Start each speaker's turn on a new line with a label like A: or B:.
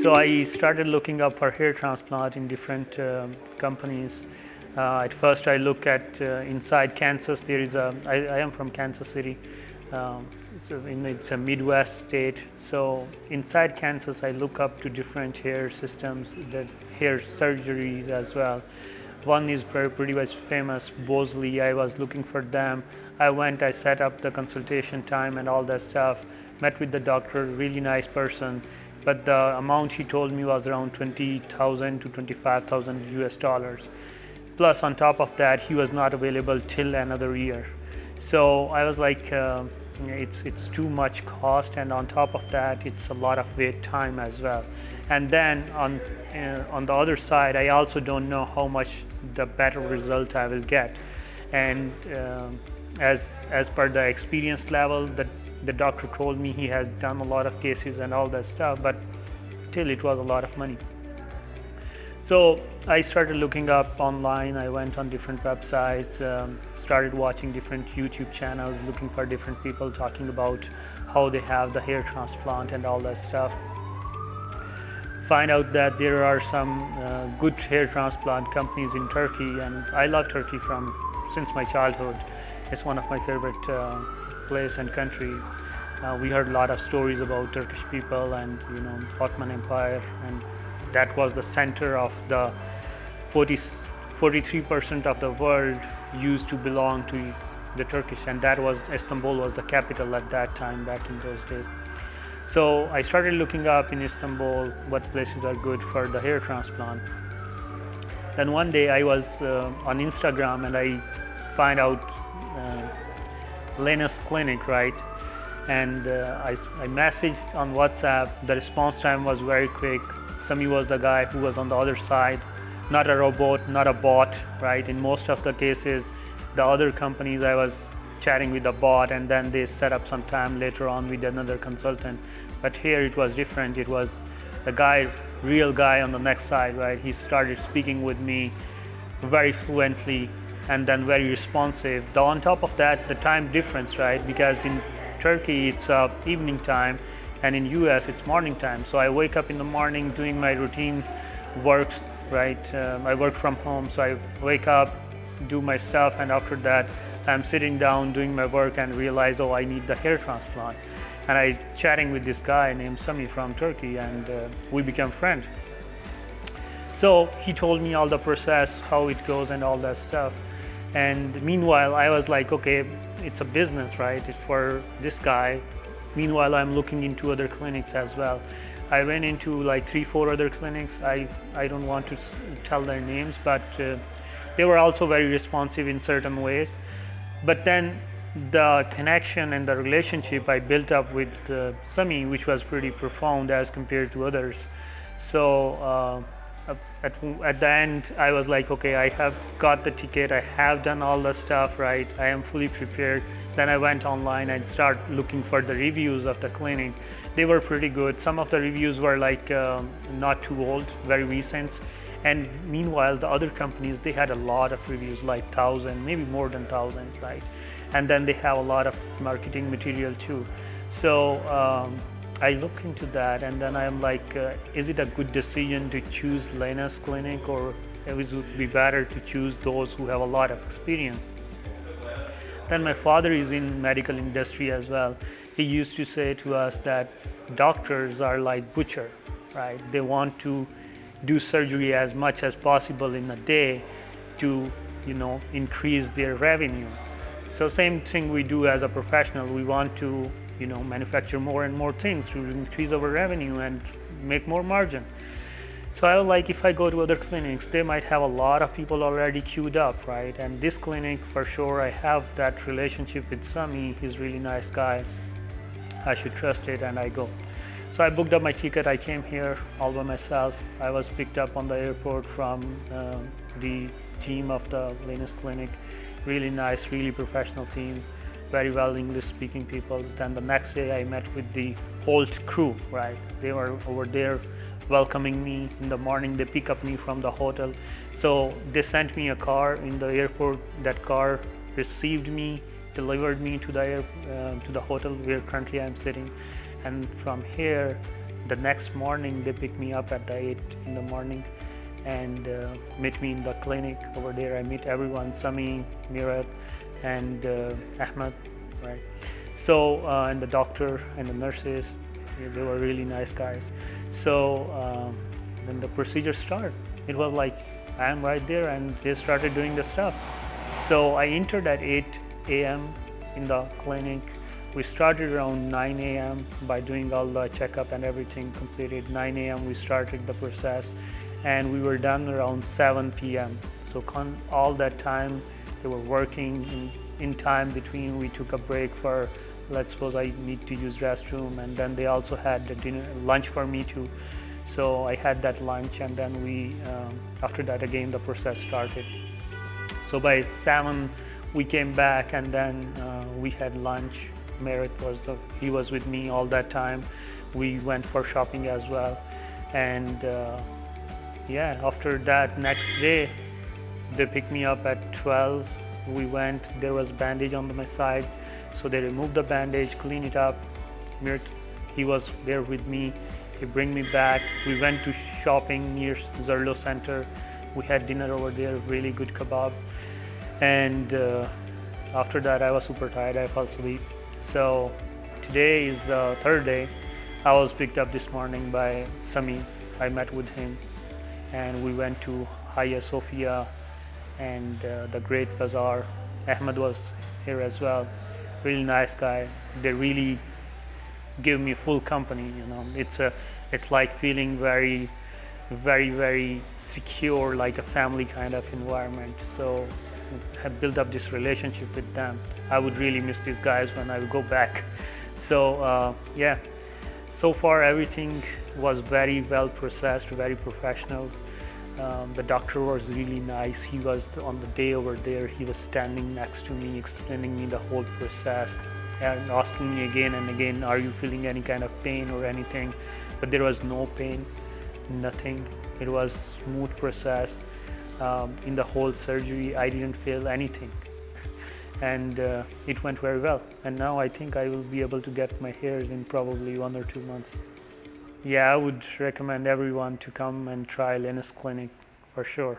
A: So I started looking up for hair transplant in different companies. At first, I look at inside Kansas. I am from Kansas City. It's a Midwest state. So inside Kansas, I look up to different hair systems, that hair surgeries as well. One is pretty much famous, Bosley. I was looking for them. I set up the consultation time and all that stuff. Met with the doctor, really nice person. But the amount he told me was around 20,000 to 25,000 US dollars. Plus, on top of that, he was not available till another year. So I was like, it's too much cost, and on top of that, it's a lot of wait time as well. And then on the other side, I also don't know how much the better result I will get. And as per the experience level, the doctor told me he had done a lot of cases and all that stuff, but still it was a lot of money. So I started looking up online. I went on different websites, started watching different YouTube channels, looking for different people talking about how they have the hair transplant and all that stuff. Find out that there are some good hair transplant companies in Turkey, and I love Turkey since my childhood. It's one of my favorite place and country. We heard a lot of stories about Turkish people and Ottoman Empire, and that was the center of the 43% of the world used to belong to the Turkish, and Istanbul was the capital at that time, back in those days. So I started looking up in Istanbul what places are good for the hair transplant. Then one day I was on Instagram and I find out Lena's clinic, right? And I messaged on WhatsApp. The response time was very quick. Sami was the guy who was on the other side, not a robot, not a bot, right? In most of the cases, the other companies I was chatting with a bot, and then they set up some time later on with another consultant. But here it was different. It was the real guy on the next side, right? He started speaking with me very fluently and then very responsive. On top of that, the time difference, right? Because in Turkey it's evening time, and in US it's morning time. So I wake up in the morning doing my routine works, right? I work from home, so I wake up, do my stuff, and after that I'm sitting down doing my work and realize, I need the hair transplant. And I chatting with this guy named Sami from Turkey, and we became friends. So he told me all the process, how it goes and all that stuff. And meanwhile, I was like, okay, it's a business, right? It's for this guy. Meanwhile, I'm looking into other clinics as well. I went into like 3-4 other clinics. I don't want to tell their names, but they were also very responsive in certain ways. But then the connection and the relationship I built up with Sami, which was pretty profound as compared to others. So at the end, I was like, okay, I have got the ticket, I have done all the stuff, right? I am fully prepared. Then I went online and started looking for the reviews of the clinic. They were pretty good. Some of the reviews were like not too old, very recent. And meanwhile, the other companies, they had a lot of reviews, like 1,000, maybe more than 1,000, right? And then they have a lot of marketing material too. So I look into that, and then I'm like, is it a good decision to choose Lena's clinic, or it would be better to choose those who have a lot of experience? Then my father is in medical industry as well. He used to say to us that doctors are like butcher, right? They want to do surgery as much as possible in a day to, increase their revenue. So same thing we do as a professional. We want to, manufacture more and more things to increase our revenue and make more margin. So I was like, if I go to other clinics, they might have a lot of people already queued up, right? And this clinic, for sure, I have that relationship with Sami. He's a really nice guy. I should trust it, and I go. So I booked up my ticket. I came here all by myself. I was picked up on the airport from the team of the Lenus clinic. Really nice, really professional team. Very well English speaking people. Then the next day I met with the whole crew, right? They were over there welcoming me. In the morning they pick up me from the hotel. So they sent me a car in the airport. That car received me, delivered me to the hotel where currently I'm sitting. And from here the next morning they picked me up at 8 in the morning and meet me in the clinic over there. I meet everyone, Sami, Mirat, and Ahmed, right? So and the doctor and the nurses, they were really nice guys. So then the procedure started. It was like I'm right there, and they started doing the stuff. So I entered at 8 a.m. in the clinic. We started around 9 a.m. by doing all the checkup and everything completed. 9 a.m. we started the process, and we were done around 7 p.m. So all that time they were working. In time between, we took a break for, let's suppose I need to use restroom, and then they also had the lunch for me too. So I had that lunch, and then we after that again the process started. So by 7 we came back, and then we had lunch. Merit he was with me all that time. We went for shopping as well, and after that next day they picked me up at 12. We went, there was bandage on my sides, so they removed the bandage, clean it up. Merit, he was there with me. He bring me back. We went to shopping near Lenus Center. We had dinner over there, really good kebab, and after that I was super tired. I fell asleep. So today is the third day. I was picked up this morning by Sami. I met with him, and we went to Hagia Sophia and the Great Bazaar. Ahmed was here as well. Really nice guy. They really give me full company. It's like feeling very, very, very secure, like a family kind of environment. So have built up this relationship with them. I would really miss these guys when I go back. So so far everything was very well processed, very professional. The doctor was really nice. He was on the day over there, he was standing next to me, explaining me the whole process and asking me again and again, are you feeling any kind of pain or anything? But there was no pain, nothing. It was smooth process. In the whole surgery, I didn't feel anything, and it went very well. And now I think I will be able to get my hairs in probably 1 or 2 months. Yeah, I would recommend everyone to come and try Lenus Clinic for sure.